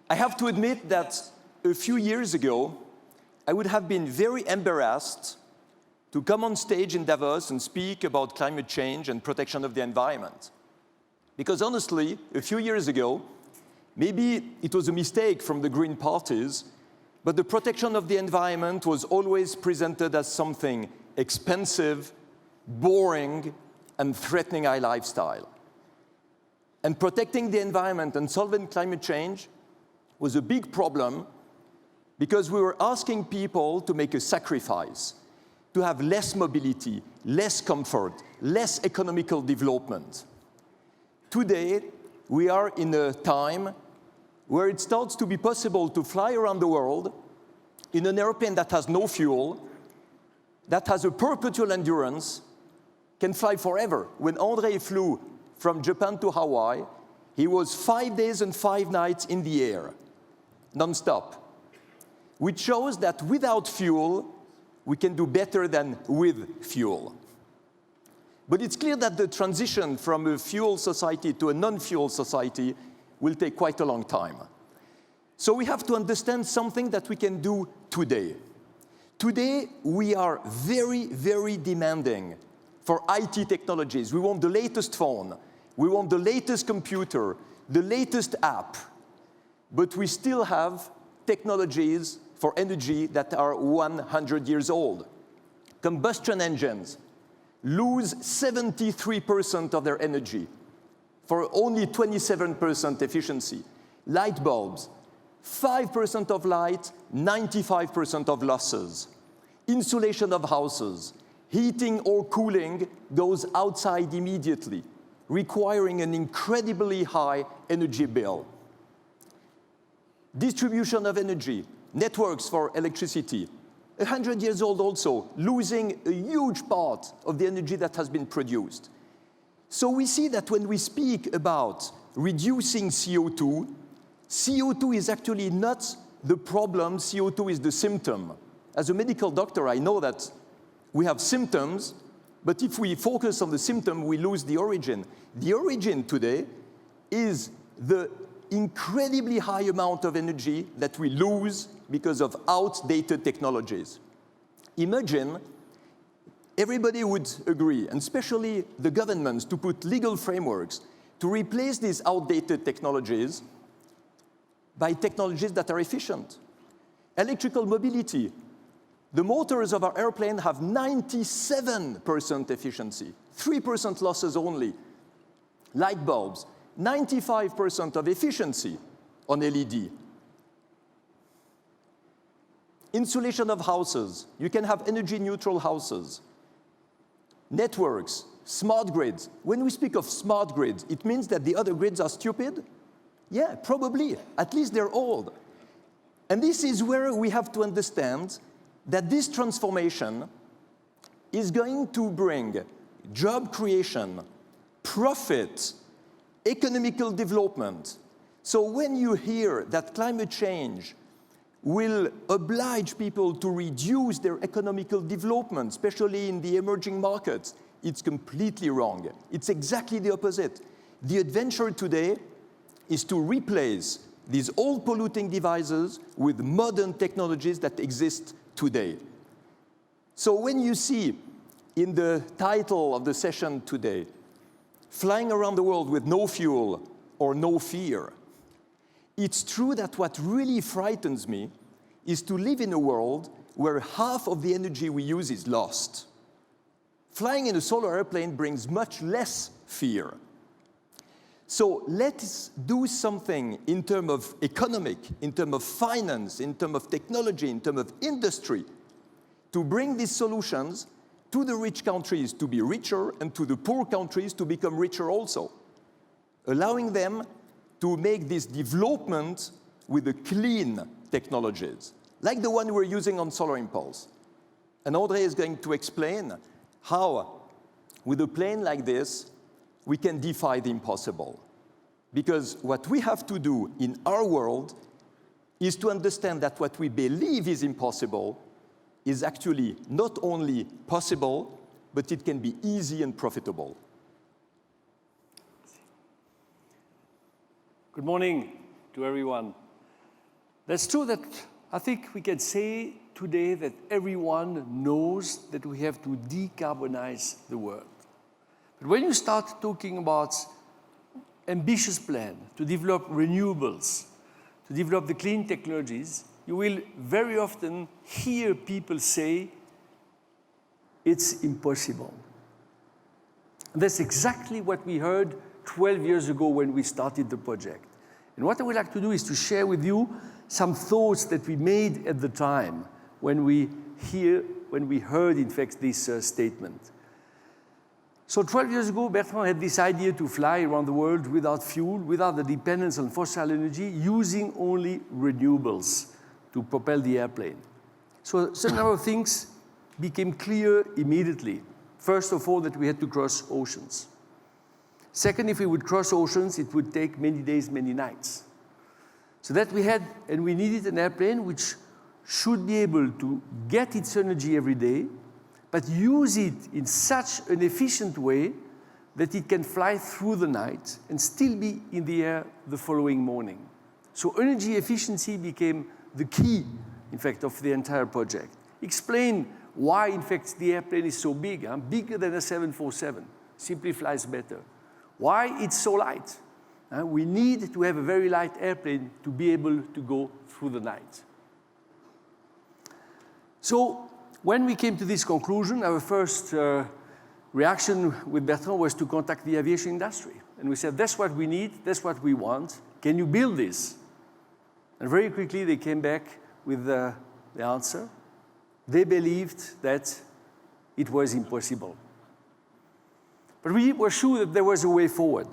I have to admit that a few years ago, I would have been very embarrassed to come on stage in Davos and speak about climate change and protection of the environment. Because honestly, a few years ago, maybe it was a mistake from the Green parties, but the protection of the environment was always presented as something expensive, boring, and threatening our lifestyle. And protecting the environment and solving climate change was a big problem because we were asking people to make a sacrifice, to have less mobility, less comfort, less economical development. Today, we are in a time where it starts to be possible to fly around the world in an airplane that has no fuel, that has a perpetual endurance, can fly forever. When André flew from Japan to Hawaii, he was 5 days and 5 nights in the air, non-stop, which shows that without fuel, we can do better than with fuel. But it's clear that the transition from a fuel society to a non-fuel society will take quite a long time. So we have to understand something that we can do today. Today, we are very, very demanding for IT technologies. We want the latest phone. We want the latest computer, the latest app. But we still have technologies for energy that are 100 years old. Combustion engines lose 73% of their energy for only 27% efficiency. Light bulbs, 5% of light, 95% of losses. Insulation of houses, heating or cooling goes outside immediately, requiring an incredibly high energy bill. Distribution of energy, networks for electricity, 100 years old also, losing a huge part of the energy that has been produced. So we see that when we speak about reducing CO2, CO2 is actually not the problem, CO2 is the symptom. As a medical doctor, I know that we have symptoms, but if we focus on the symptom, we lose the origin. The origin today is the incredibly high amount of energy that we lose because of outdated technologies. Imagine everybody would agree, and especially the governments, to put legal frameworks to replace these outdated technologies by technologies that are efficient. Electrical mobility. The motors of our airplane have 97% efficiency, 3% losses only. Light bulbs, 95% of efficiency on LED. Insulation of houses. You can have energy-neutral houses. Networks, smart grids. When we speak of smart grids, it means that the other grids are stupid? Yeah, probably. At least they're old. And this is where we have to understand that this transformation is going to bring job creation, profit, economical development. So when you hear that climate change will oblige people to reduce their economical development, especially in the emerging markets, it's completely wrong. It's exactly the opposite. The adventure today is to replace these old polluting devices with modern technologies that exist today. So when you see in the title of the session today, flying around the world with no fuel or no fear, it's true that what really frightens me is to live in a world where half of the energy we use is lost. Flying in a solar airplane brings much less fear. So let's do something in terms of economic, in terms of finance, in terms of technology, in terms of industry, to bring these solutions to the rich countries to be richer and to the poor countries to become richer also, allowing them to make this development with the clean technologies, like the one we're using on Solar Impulse. And André is going to explain how, with a plane like this, we can defy the impossible. Because what we have to do in our world is to understand that what we believe is impossible is actually not only possible, but it can be easy and profitable. Good morning to everyone. That's true that I think we can say today that everyone knows that we have to decarbonize the world. But when you start talking about ambitious plan to develop renewables, to develop the clean technologies, you will very often hear people say, it's impossible. And that's exactly what we heard 12 years ago when we started the project. And what I would like to do is to share with you some thoughts that we made at the time when we heard, in fact, this statement. So 12 years ago, Bertrand had this idea to fly around the world without fuel, without the dependence on fossil energy, using only renewables to propel the airplane. So a number of things became clear immediately. First of all, that we had to cross oceans. Second, if we would cross oceans, it would take many days, many nights. So that we had, and we needed an airplane which should be able to get its energy every day, but use it in such an efficient way that it can fly through the night and still be in the air the following morning. So energy efficiency became the key, in fact, of the entire project. Explain why, in fact, the airplane is so big, bigger than a 747, simply flies better. Why it's so light. We need to have a very light airplane to be able to go through the night. So when we came to this conclusion, our first reaction with Bertrand was to contact the aviation industry. And we said, that's what we need, that's what we want. Can you build this? And very quickly they came back with the answer. They believed that it was impossible. But we were sure that there was a way forward.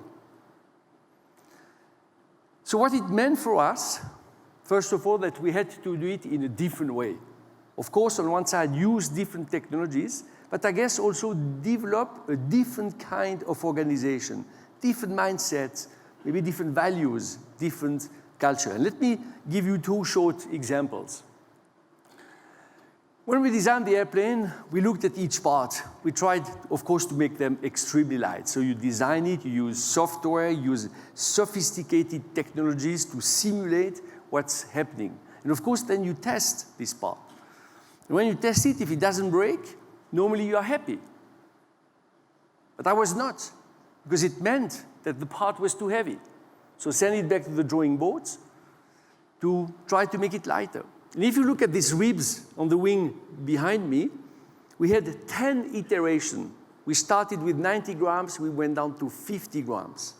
So what it meant for us, first of all, that we had to do it in a different way. Of course, on one side, use different technologies, but I guess also develop a different kind of organization, different mindsets, maybe different values, different culture. And let me give you two short examples. When we designed the airplane, we looked at each part. We tried, of course, to make them extremely light. So you design it, you use software, you use sophisticated technologies to simulate what's happening. And of course, then you test this part. And when you test it, if it doesn't break, normally you are happy. But I was not, because it meant that the part was too heavy. So send it back to the drawing boards to try to make it lighter. And if you look at these ribs on the wing behind me, we had 10 iterations. We started with 90 grams, we went down to 50 grams.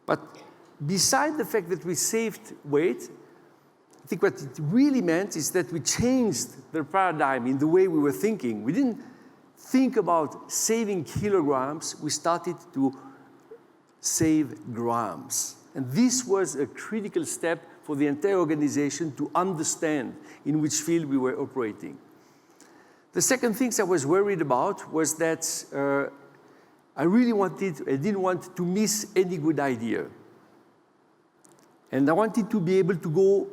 But beside the fact that we saved weight, I think what it really meant is that we changed the paradigm in the way we were thinking. We didn't think about saving kilograms, we started to save grams. And this was a critical step for the entire organization to understand in which field we were operating. The second thing I was worried about was that I didn't want to miss any good idea. And I wanted to be able to go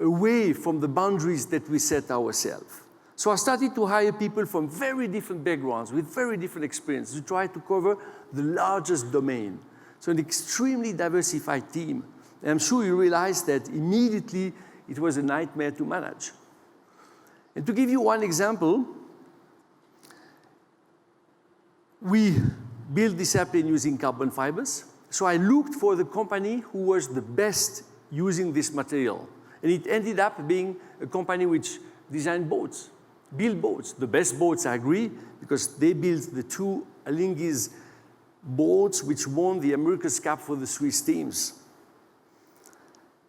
away from the boundaries that we set ourselves. So I started to hire people from very different backgrounds, with very different experience, to try to cover the largest domain. So an extremely diversified team. And I'm sure you realize that immediately it was a nightmare to manage. And to give you one example, we built this airplane using carbon fibers. So I looked for the company who was the best using this material. And it ended up being a company which designed boats, built boats. The best boats, I agree, because they built the two Alinghi's boats which won the America's Cup for the Swiss teams.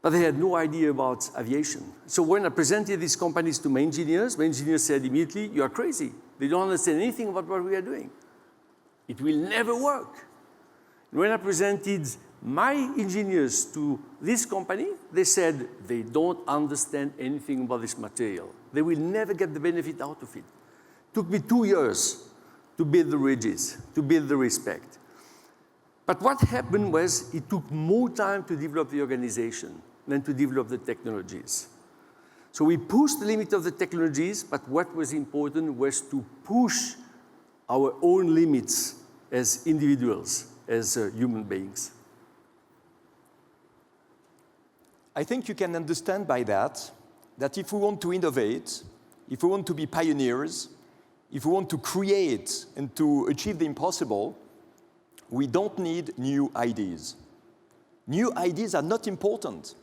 But they had no idea about aviation. So when I presented these companies to my engineers said immediately, you are crazy. They don't understand anything about what we are doing. It will never work. And when I presented my engineers to this company, they said they don't understand anything about this material. They will never get the benefit out of it. It took me 2 years to build the ridges, to build the respect. But what happened was it took more time to develop the organization than to develop the technologies. So we pushed the limit of the technologies, but what was important was to push our own limits as individuals, as human beings. I think you can understand by that if we want to innovate, if we want to be pioneers, if we want to create and to achieve the impossible, we don't need new ideas. New ideas are not important.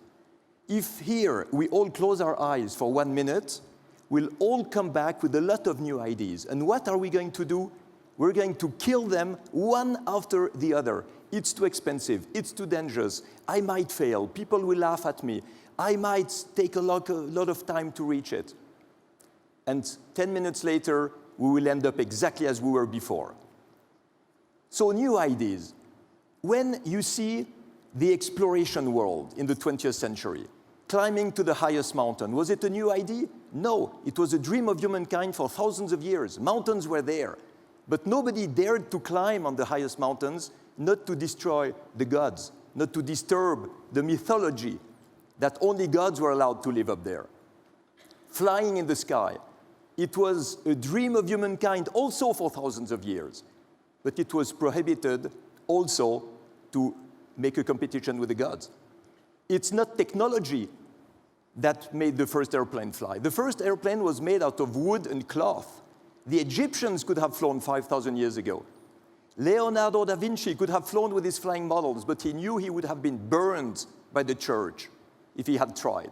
If here we all close our eyes for 1 minute, we'll all come back with a lot of new ideas. And what are we going to do? We're going to kill them one after the other. It's too expensive, it's too dangerous, I might fail, people will laugh at me, I might take a lot of time to reach it. And 10 minutes later, we will end up exactly as we were before. So new ideas. When you see the exploration world in the 20th century, climbing to the highest mountain, was it a new idea? No, it was a dream of humankind for thousands of years. Mountains were there, but nobody dared to climb on the highest mountains, not to destroy the gods, not to disturb the mythology that only gods were allowed to live up there. Flying in the sky. It was a dream of humankind also for thousands of years, but it was prohibited also to make a competition with the gods. It's not technology that made the first airplane fly. The first airplane was made out of wood and cloth. The Egyptians could have flown 5,000 years ago. Leonardo da Vinci could have flown with his flying models, but he knew he would have been burned by the church if he had tried.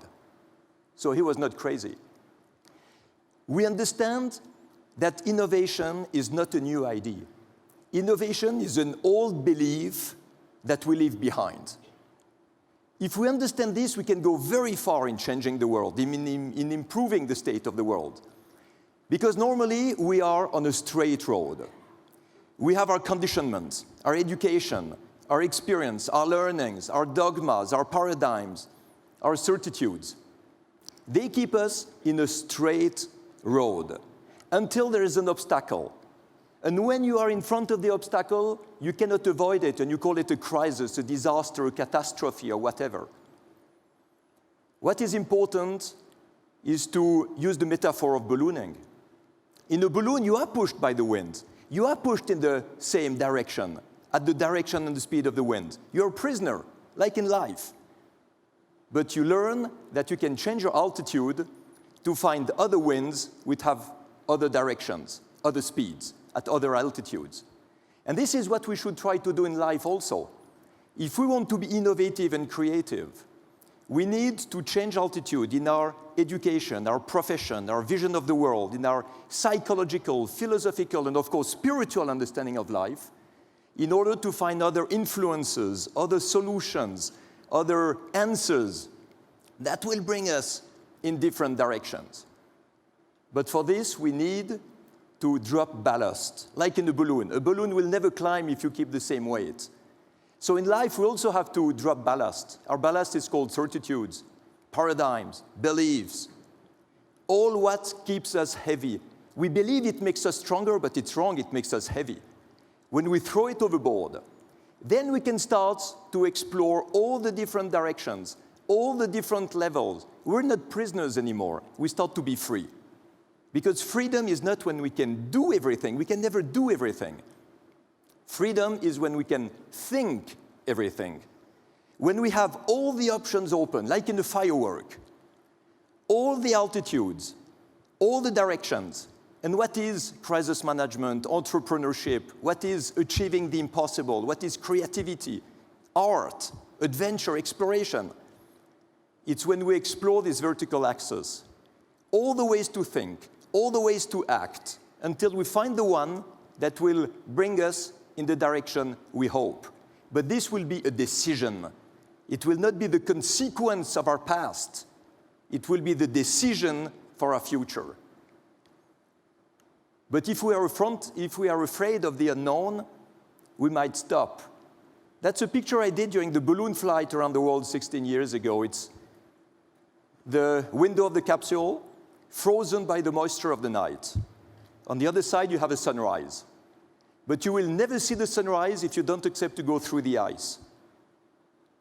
So he was not crazy. We understand that innovation is not a new idea. Innovation is an old belief that we leave behind. If we understand this, we can go very far in changing the world, in improving the state of the world. Because normally we are on a straight road. We have our conditionment, our education, our experience, our learnings, our dogmas, our paradigms, our certitudes. They keep us in a straight road until there is an obstacle. And when you are in front of the obstacle, you cannot avoid it, and you call it a crisis, a disaster, a catastrophe, or whatever. What is important is to use the metaphor of ballooning. In a balloon, you are pushed by the wind. You are pushed in the same direction, at the direction and the speed of the wind. You're a prisoner, like in life. But you learn that you can change your altitude to find other winds which have other directions, other speeds, at other altitudes. And this is what we should try to do in life also. If we want to be innovative and creative, we need to change altitude in our education, our profession, our vision of the world, in our psychological, philosophical, and of course spiritual understanding of life, in order to find other influences, other solutions, other answers that will bring us in different directions. But for this, we need to drop ballast, like in a balloon. A balloon will never climb if you keep the same weight. So in life, we also have to drop ballast. Our ballast is called certitudes, paradigms, beliefs, all what keeps us heavy. We believe it makes us stronger, but it's wrong, it makes us heavy. When we throw it overboard, then we can start to explore all the different directions, all the different levels. We're not prisoners anymore. We start to be free. Because freedom is not when we can do everything. We can never do everything. Freedom is when we can think everything. When we have all the options open, like in a firework, all the altitudes, all the directions. And what is crisis management, entrepreneurship? What is achieving the impossible? What is creativity, art, adventure, exploration? It's when we explore this vertical axis, all the ways to think, all the ways to act, until we find the one that will bring us in the direction we hope. But this will be a decision. It will not be the consequence of our past. It will be the decision for our future. But if we are afraid of the unknown, we might stop. That's a picture I did during the balloon flight around the world 16 years ago. It's the window of the capsule, frozen by the moisture of the night. On the other side, you have a sunrise. But you will never see the sunrise if you don't accept to go through the ice.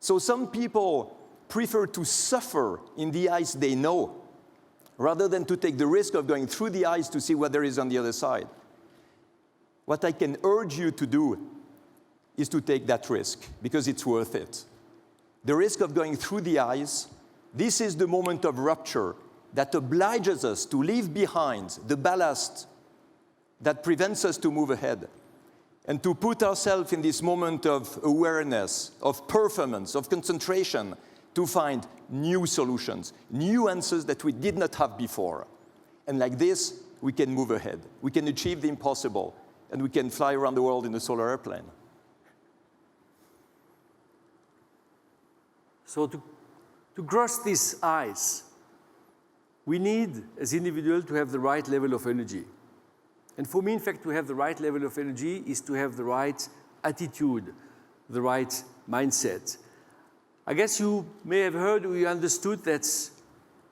So some people prefer to suffer in the ice they know, rather than to take the risk of going through the ice to see what there is on the other side. What I can urge you to do is to take that risk, because it's worth it. The risk of going through the ice This is the moment of rupture that obliges us to leave behind the ballast that prevents us to move ahead, and to put ourselves in this moment of awareness, of performance, of concentration, to find new solutions, new answers that we did not have before. And like this, we can move ahead. We can achieve the impossible, and we can fly around the world in a solar airplane. So to cross this ice, we need, as individuals, to have the right level of energy. And for me, in fact, to have the right level of energy is to have the right attitude, the right mindset. I guess you may have heard or you understood that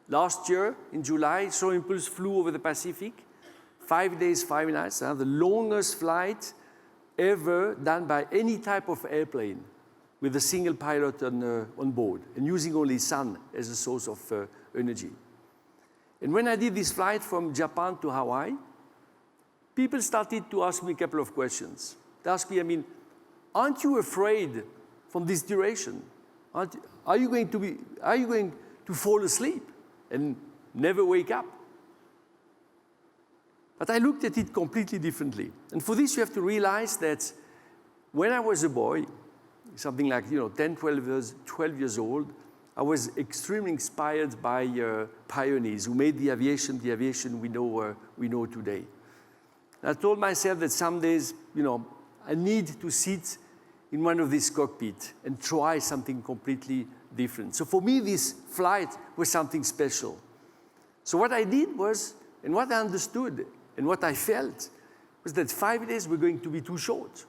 last year, in July, Solar Impulse flew over the Pacific, 5 days, 5 nights, the longest flight ever done by any type of airplane with a single pilot on board and using only sun as a source of energy. And when I did this flight from Japan to Hawaii, people started to ask me a couple of questions. They asked me, I mean, aren't you afraid from this duration? Are you going to fall asleep and never wake up? But I looked at it completely differently. And for this, you have to realize that when I was a boy, something like 10, 12 years old, I was extremely inspired by pioneers who made the aviation we know today. And I told myself that some days, I need to sit in one of these cockpits and try something completely different. So for me, this flight was something special. So what I did was, and what I understood and what I felt, was that 5 days were going to be too short.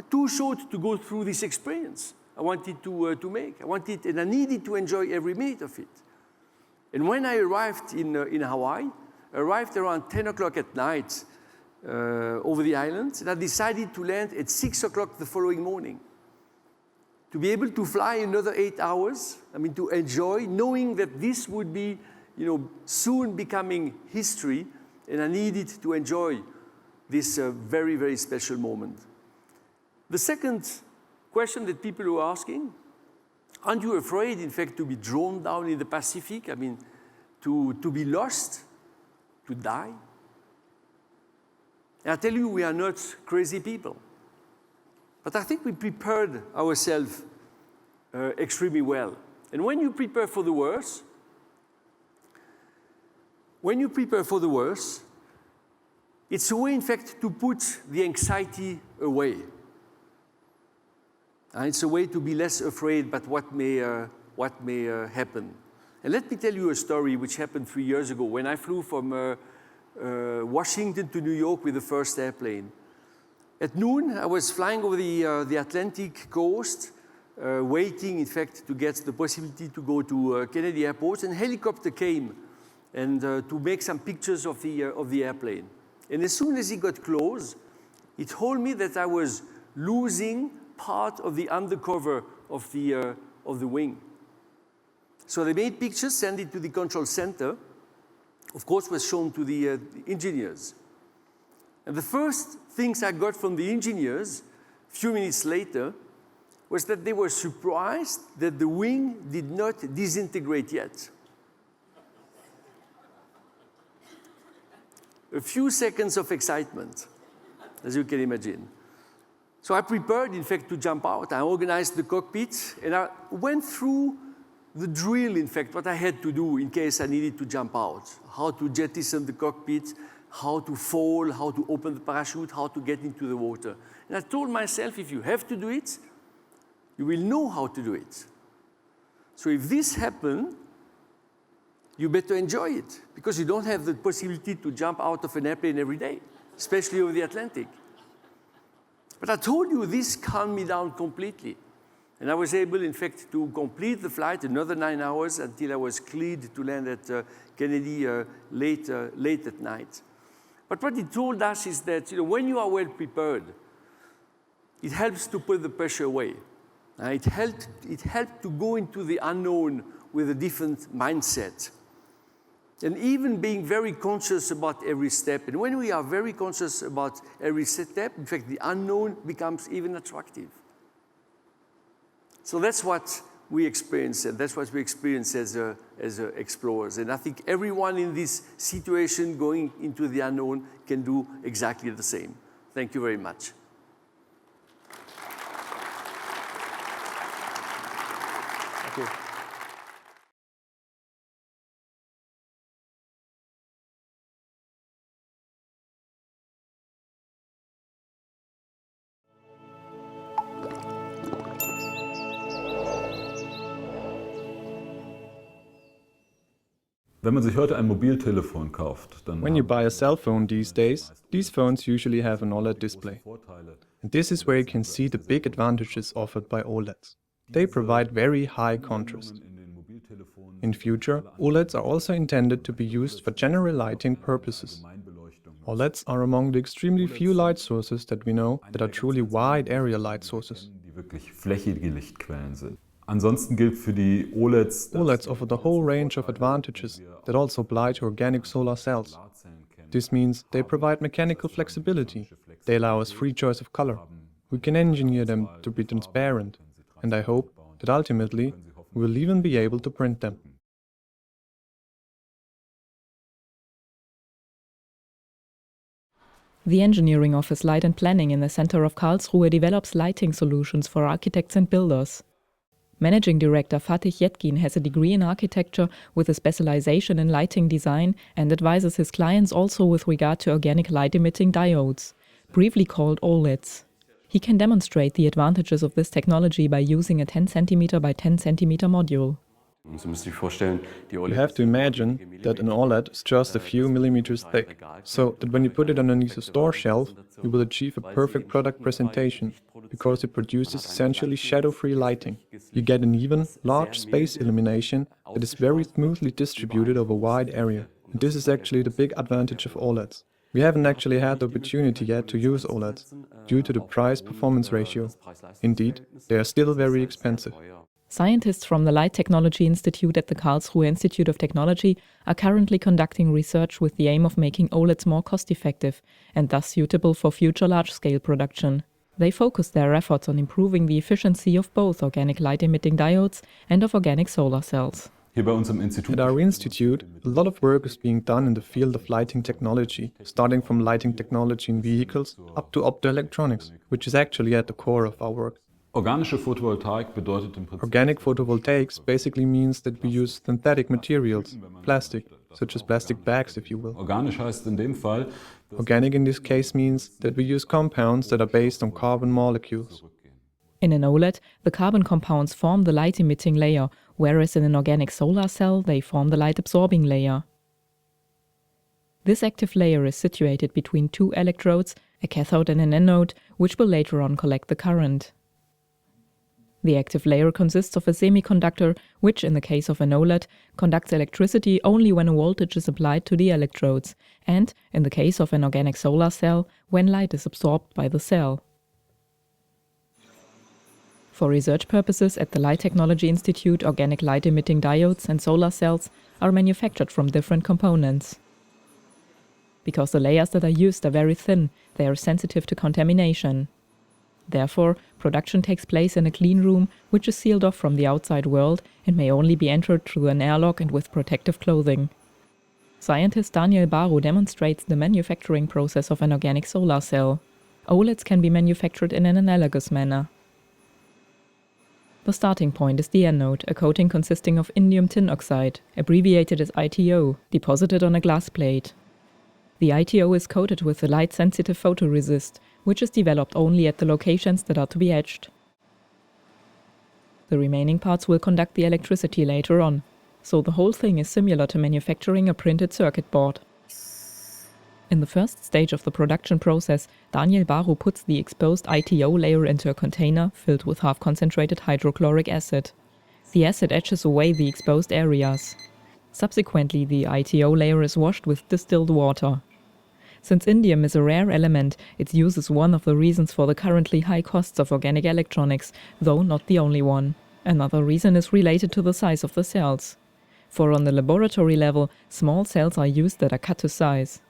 Too short to go through this experience I wanted to make. And I needed to enjoy every minute of it. And when I arrived in Hawaii, I arrived around 10 o'clock at night over the island, and I decided to land at 6 o'clock the following morning. To be able to fly another 8 hours, to enjoy, knowing that this would be, soon becoming history, and I needed to enjoy this very, very special moment. The second question that people were asking, aren't you afraid, in fact, to be drawn down in the Pacific? To be lost, to die? And I tell you, we are not crazy people. But I think we prepared ourselves extremely well. And when you prepare for the worst, it's a way, in fact, to put the anxiety away. And it's a way to be less afraid about what may happen. And let me tell you a story which happened 3 years ago when I flew from Washington to New York with the first airplane. At noon, I was flying over the Atlantic coast, waiting, in fact, to get the possibility to go to Kennedy Airport, and a helicopter came and to make some pictures of the airplane. And as soon as he got close, he told me that I was losing part of the undercover of the wing. So they made pictures, sent it to the control center. Of course, was shown to the engineers. And the first things I got from the engineers, a few minutes later, was that they were surprised that the wing did not disintegrate yet. A few seconds of excitement, as you can imagine. So I prepared, in fact, to jump out. I organized the cockpit, and I went through the drill, in fact, what I had to do in case I needed to jump out. How to jettison the cockpit, how to fall, how to open the parachute, how to get into the water. And I told myself, if you have to do it, you will know how to do it. So if this happens, you better enjoy it, because you don't have the possibility to jump out of an airplane every day, especially over the Atlantic. But I told you, this calmed me down completely. And I was able, in fact, to complete the flight another 9 hours until I was cleared to land at Kennedy late at night. But what it told us is that when you are well prepared, it helps to put the pressure away. It helped to go into the unknown with a different mindset. And even being very conscious about every step. And when we are very conscious about every step, in fact, the unknown becomes even attractive. So that's what we experience, and that's what we experience as explorers. And I think everyone in this situation going into the unknown can do exactly the same. Thank you very much. Thank you. Wenn man sich heute ein Mobiltelefon kauft, dann When you buy a cell phone these days, these phones usually have an OLED display. And this is where you can see the big advantages offered by OLEDs. They provide very high contrast. In future, OLEDs are also intended to be used for general lighting purposes. OLEDs are among the extremely few light sources that we know that are truly wide area light sources. die wirklich flächige Lichtquellen sind. Ansonsten gilt für die OLEDs, dass OLEDs offer the whole range of advantages that also apply to organic solar cells. This means they provide mechanical flexibility. They allow us free choice of color. We can engineer them to be transparent, and I hope that ultimately we will even be able to print them. The Engineering Office Light and Planning in the center of Karlsruhe develops lighting solutions for architects and builders. Managing Director Fatih Yetkin has a degree in architecture with a specialization in lighting design and advises his clients also with regard to organic light-emitting diodes, briefly called OLEDs. He can demonstrate the advantages of this technology by using a 10 cm by 10 cm module. You have to imagine that an OLED is just a few millimeters thick, so that when you put it underneath a store shelf, you will achieve a perfect product presentation, because it produces essentially shadow-free lighting. You get an even, large space illumination that is very smoothly distributed over a wide area. And this is actually the big advantage of OLEDs. We haven't actually had the opportunity yet to use OLEDs, due to the price-performance ratio. Indeed, they are still very expensive. Scientists from the Light Technology Institute at the Karlsruhe Institute of Technology are currently conducting research with the aim of making OLEDs more cost-effective and thus suitable for future large-scale production. They focus their efforts on improving the efficiency of both organic light-emitting diodes and of organic solar cells. hier bei uns im Institut At our institute, a lot of work is being done in the field of lighting technology, starting from lighting technology in vehicles up to optoelectronics, which is actually at the core of our work. organische Photovoltaik bedeutet im Prinzip Organic photovoltaics basically means that we use synthetic materials, plastic, such as plastic bags if you will. organisch heißt in dem Fall, dass Organic in this case means that we use compounds that are based on carbon molecules. In an OLED, the carbon compounds form the light-emitting layer, whereas in an organic solar cell they form the light-absorbing layer. This active layer is situated between two electrodes, a cathode and an anode, which will later on collect the current. The active layer consists of a semiconductor, which, in the case of an OLED, conducts electricity only when a voltage is applied to the electrodes, and, in the case of an organic solar cell, when light is absorbed by the cell. For research purposes at the Light Technology Institute, organic light-emitting diodes and solar cells are manufactured from different components. Because the layers that are used are very thin, they are sensitive to contamination. Therefore, production takes place in a clean room, which is sealed off from the outside world and may only be entered through an airlock and with protective clothing. Scientist Daniel Baru demonstrates the manufacturing process of an organic solar cell. OLEDs can be manufactured in an analogous manner. The starting point is the anode, a coating consisting of indium tin oxide, abbreviated as ITO, deposited on a glass plate. The ITO is coated with a light-sensitive photoresist, which is developed only at the locations that are to be etched. The remaining parts will conduct the electricity later on, so the whole thing is similar to manufacturing a printed circuit board. In the first stage of the production process, Daniel Baru puts the exposed ITO layer into a container filled with half-concentrated hydrochloric acid. The acid etches away the exposed areas. Subsequently, the ITO layer is washed with distilled water. Since indium is a rare element, its use is one of the reasons for the currently high costs of organic electronics, though not the only one. Another reason is related to the size of the cells. For on the laboratory level, small cells are used that are cut to size.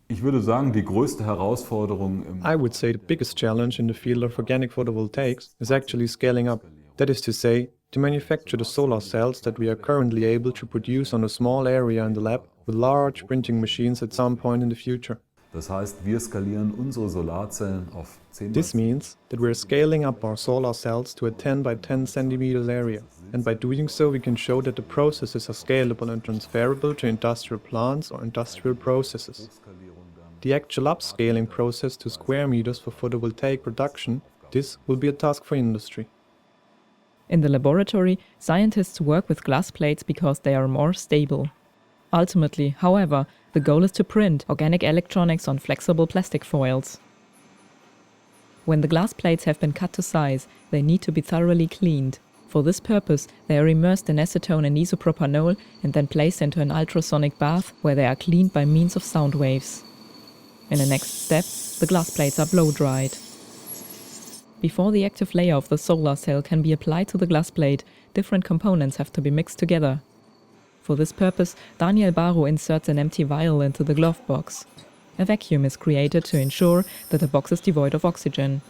ich würde sagen, die größte Herausforderung im I would say the biggest challenge in the field of organic photovoltaics is actually scaling up. That is to say, to manufacture the solar cells that we are currently able to produce on a small area in the lab with large printing machines at some point in the future. Das heißt, wir skalieren unsere Solarzellen auf 10 This means that we're scaling up our solar cells to a 10 by 10 centimeters area, and by doing so we can show that the processes are scalable and transferable to industrial plants or industrial processes. The actual upscaling process to square meters for photovoltaic production, this will be a task for industry. In the laboratory, scientists work with glass plates because they are more stable. Ultimately, however, the goal is to print organic electronics on flexible plastic foils. When the glass plates have been cut to size, they need to be thoroughly cleaned. For this purpose, they are immersed in acetone and isopropanol and then placed into an ultrasonic bath where they are cleaned by means of sound waves. In the next step, the glass plates are blow-dried. Before the active layer of the solar cell can be applied to the glass plate, different components have to be mixed together. For this purpose, Daniel Baro inserts an empty vial into the glove box. A vacuum is created to ensure that the box is devoid of oxygen.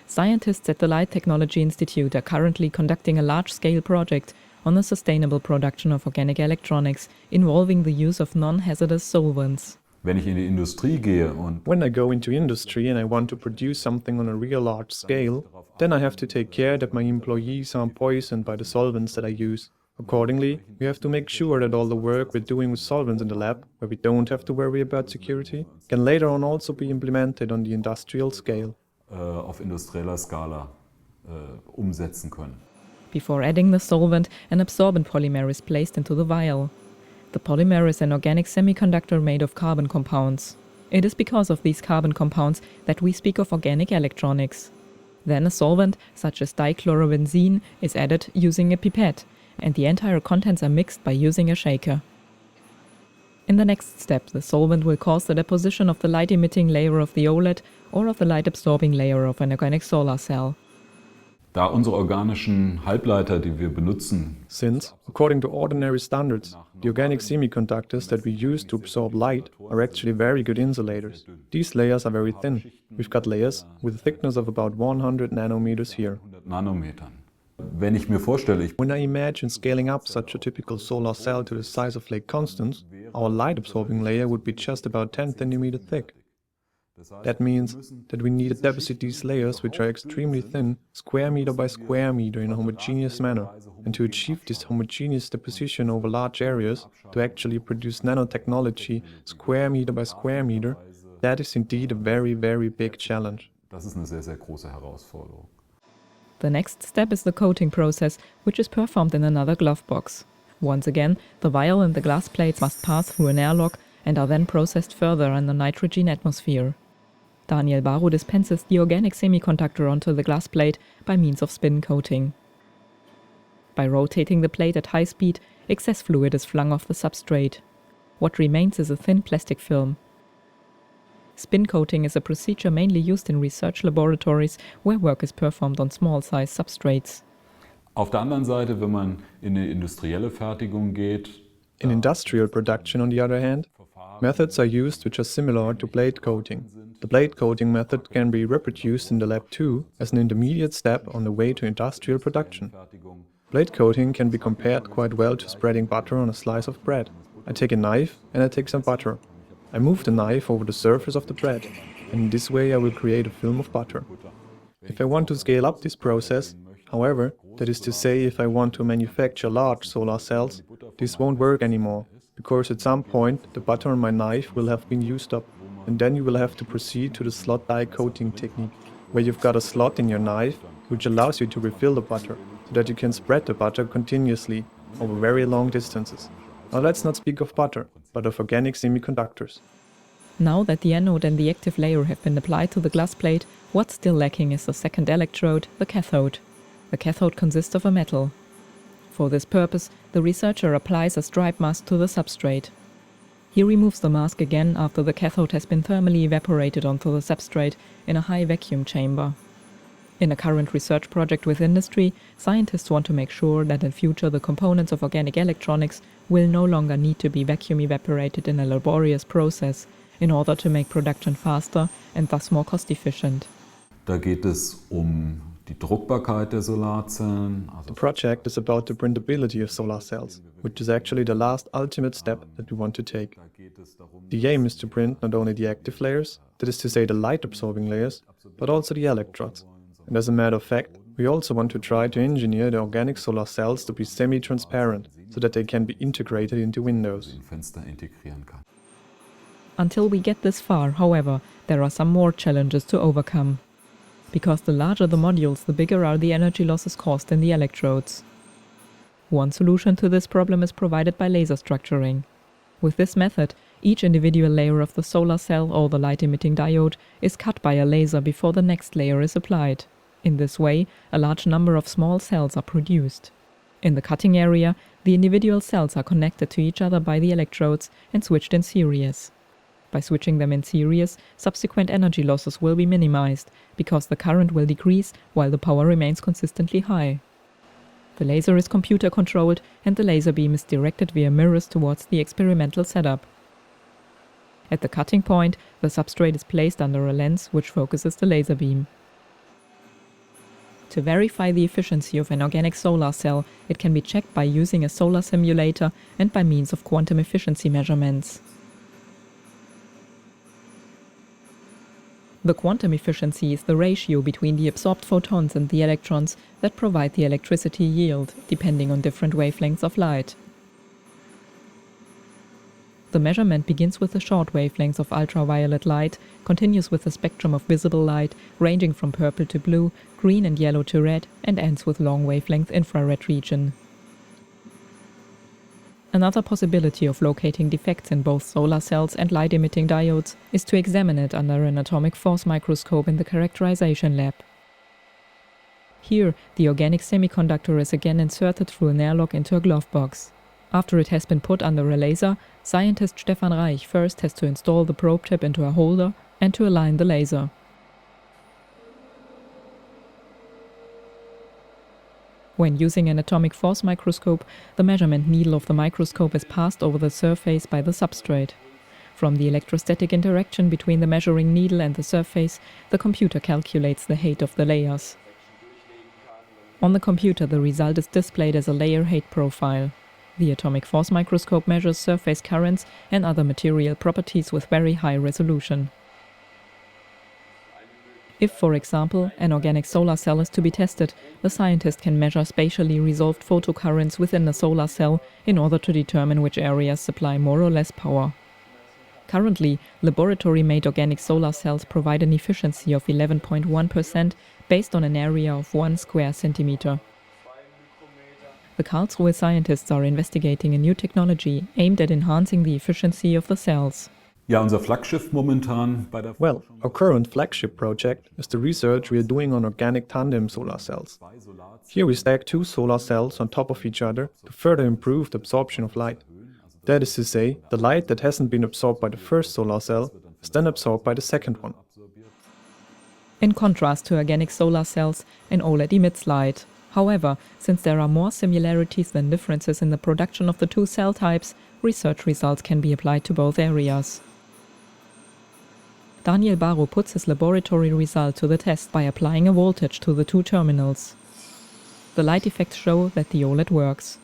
Scientists at the Light Technology Institute are currently conducting a large-scale project on the sustainable production of organic electronics involving the use of non-hazardous solvents. Wenn ich in die Industrie gehe und When I go into industry and I want to produce something on a real large scale, then I have to take care that my employees aren't poisoned by the solvents that I use. Accordingly, we have to make sure that all the work we're doing with solvents in the lab, where we don't have to worry about security, can later on also be implemented on the industrial scale. auf industrieller Skala umsetzen können. Before adding the solvent, an absorbent polymer is placed into the vial. The polymer is an organic semiconductor made of carbon compounds. It is because of these carbon compounds that we speak of organic electronics. Then a solvent, such as dichlorobenzene, is added using a pipette, and the entire contents are mixed by using a shaker. In the next step, the solvent will cause the deposition of the light-emitting layer of the OLED or of the light-absorbing layer of an organic solar cell. Da unsere organischen Halbleiter, die wir benutzen, Since, according to ordinary standards, the organic semiconductors that we use to absorb light are actually very good insulators. These layers are very thin. We've got layers with a thickness of about 100 nanometers here. 100 Nanometern. Wenn ich mir vorstelle, When I imagine scaling up such a typical solar cell to the size of Lake Constance, our light-absorbing layer would be just about 10 centimeters thick. That means that we need to deposit these layers, which are extremely thin, square meter by square meter in a homogeneous manner. And to achieve this homogeneous deposition over large areas, to actually produce nanotechnology square meter by square meter, that is indeed a very, very big challenge. das ist eine sehr, sehr große Herausforderung. The next step is the coating process, which is performed in another glove box. Once again, the vial and the glass plates must pass through an airlock and are then processed further in the nitrogen atmosphere. Daniel Baro dispenses the organic semiconductor onto the glass plate by means of spin coating. By rotating the plate at high speed, excess fluid is flung off the substrate. What remains is a thin plastic film. Spin coating is a procedure mainly used in research laboratories where work is performed on small-size substrates. Auf der anderen Seite, wenn man in eine industrielle Fertigung geht, In industrial production, on the other hand, methods are used which are similar to plate coating. The plate coating method can be reproduced in the lab too as an intermediate step on the way to industrial production. Plate coating can be compared quite well to spreading butter on a slice of bread. I take a knife and I take some butter. I move the knife over the surface of the bread, and in this way I will create a film of butter. If I want to scale up this process, however, that is to say if I want to manufacture large solar cells, this won't work anymore, because at some point the butter on my knife will have been used up, and then you will have to proceed to the slot die coating technique, where you've got a slot in your knife which allows you to refill the butter, so that you can spread the butter continuously over very long distances. Now let's not speak of butter, but of organic semiconductors. Now that the anode and the active layer have been applied to the glass plate, what's still lacking is the second electrode, the cathode. The cathode consists of a metal. For this purpose, the researcher applies a stripe mask to the substrate. He removes the mask again after the cathode has been thermally evaporated onto the substrate in a high vacuum chamber. In a current research project with industry, scientists want to make sure that in future the components of organic electronics will no longer need to be vacuum evaporated in a laborious process in order to make production faster and thus more cost efficient. da geht es um die Druckbarkeit der Solarzellen. The project is about the printability of solar cells, which is actually the last ultimate step that we want to take. The aim is to print not only the active layers, that is to say the light-absorbing layers, but also the electrodes. And as a matter of fact, we also want to try to engineer the organic solar cells to be semi-transparent, so that they can be integrated into windows. Until we get this far, however, there are some more challenges to overcome. Because the larger the modules, the bigger are the energy losses caused in the electrodes. One solution to this problem is provided by laser structuring. With this method, each individual layer of the solar cell or the light-emitting diode is cut by a laser before the next layer is applied. In this way, a large number of small cells are produced. In the cutting area, the individual cells are connected to each other by the electrodes and switched in series. By switching them in series, subsequent energy losses will be minimized, because the current will decrease while the power remains consistently high. The laser is computer-controlled and the laser beam is directed via mirrors towards the experimental setup. At the cutting point, the substrate is placed under a lens which focuses the laser beam. To verify the efficiency of an organic solar cell, it can be checked by using a solar simulator and by means of quantum efficiency measurements. The quantum efficiency is the ratio between the absorbed photons and the electrons that provide the electricity yield, depending on different wavelengths of light. The measurement begins with the short wavelengths of ultraviolet light, continues with a spectrum of visible light, ranging from purple to blue, green and yellow to red, and ends with long wavelength infrared region. Another possibility of locating defects in both solar cells and light-emitting diodes is to examine it under an atomic force microscope in the characterization lab. Here, the organic semiconductor is again inserted through an airlock into a glove box. After it has been put under a laser, scientist Stefan Reich first has to install the probe tip into a holder and to align the laser. When using an atomic force microscope, the measurement needle of the microscope is passed over the surface by the substrate. From the electrostatic interaction between the measuring needle and the surface, the computer calculates the height of the layers. On the computer, the result is displayed as a layer height profile. The atomic force microscope measures surface currents and other material properties with very high resolution. If, for example, an organic solar cell is to be tested, the scientist can measure spatially resolved photocurrents within the solar cell in order to determine which areas supply more or less power. Currently, laboratory-made organic solar cells provide an efficiency of 11.1% based on an area of 1 square centimeter. The Karlsruhe scientists are investigating a new technology aimed at enhancing the efficiency of the cells. Ja, unser Flaggschiff momentan bei der Well, our current flagship project is the research we are doing on organic tandem solar cells. Here we stack two solar cells on top of each other to further improve the absorption of light. That is to say, the light that hasn't been absorbed by the first solar cell is then absorbed by the second one. In contrast to organic solar cells, an OLED emits light. However, since there are more similarities than differences in the production of the two cell types, research results can be applied to both areas. Daniel Barrow puts his laboratory result to the test by applying a voltage to the two terminals. The light effects show that the OLED works.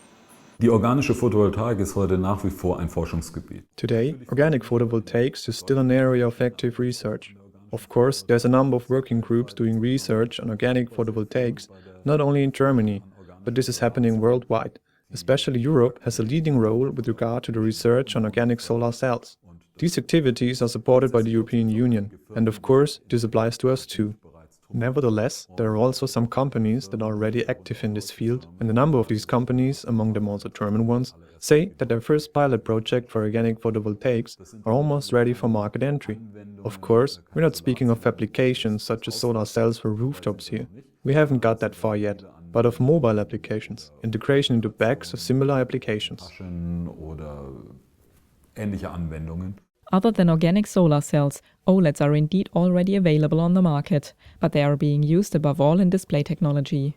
Die organische Photovoltaik ist heute nach wie vor ein Forschungsgebiet. Today, organic photovoltaics is still an area of active research. Of course, there's a number of working groups doing research on organic photovoltaics, not only in Germany, but this is happening worldwide. Especially Europe has a leading role with regard to the research on organic solar cells. These activities are supported by the European Union, and of course, this applies to us too. Nevertheless, there are also some companies that are already active in this field, and a number of these companies, among them also German ones, say that their first pilot project for organic photovoltaics are almost ready for market entry. Of course, we're not speaking of applications such as solar cells for rooftops here. We haven't got that far yet, but of mobile applications, integration into bags or similar applications. Oder ähnliche Anwendungen. Other than organic solar cells, OLEDs are indeed already available on the market, but they are being used above all in display technology.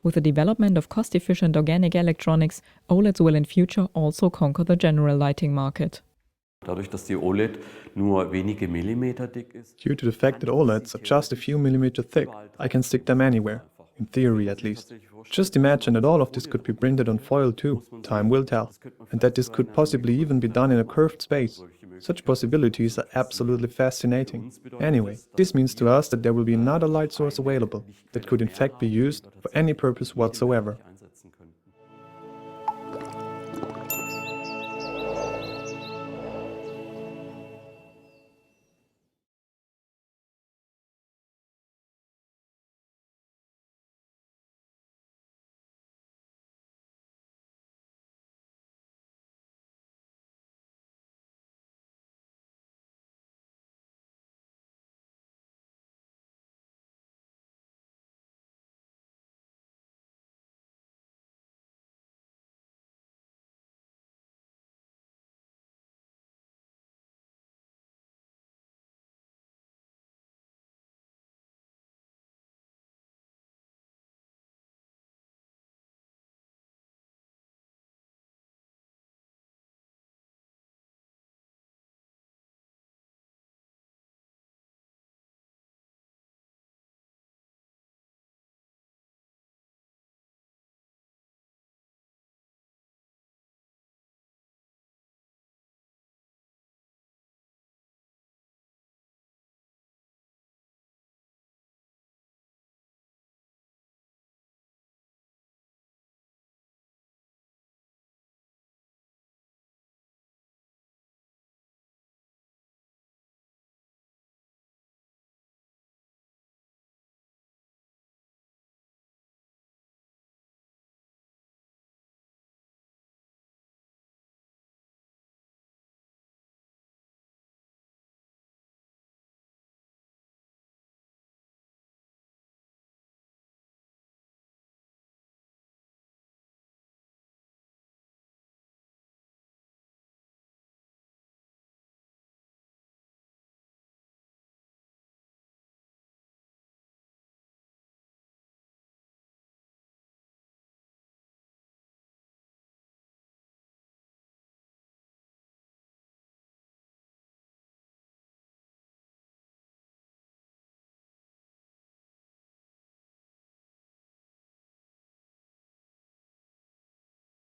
With the development of cost-efficient organic electronics, OLEDs will in future also conquer the general lighting market. Dadurch, dass die OLED nur wenige Millimeter dick ist, Due to the fact that OLEDs are just a few millimeters thick, I can stick them anywhere. in theory at least. Just imagine that all of this could be printed on foil too, time will tell, and that this could possibly even be done in a curved space. Such possibilities are absolutely fascinating. Anyway, this means to us that there will be another light source available that could in fact be used for any purpose whatsoever.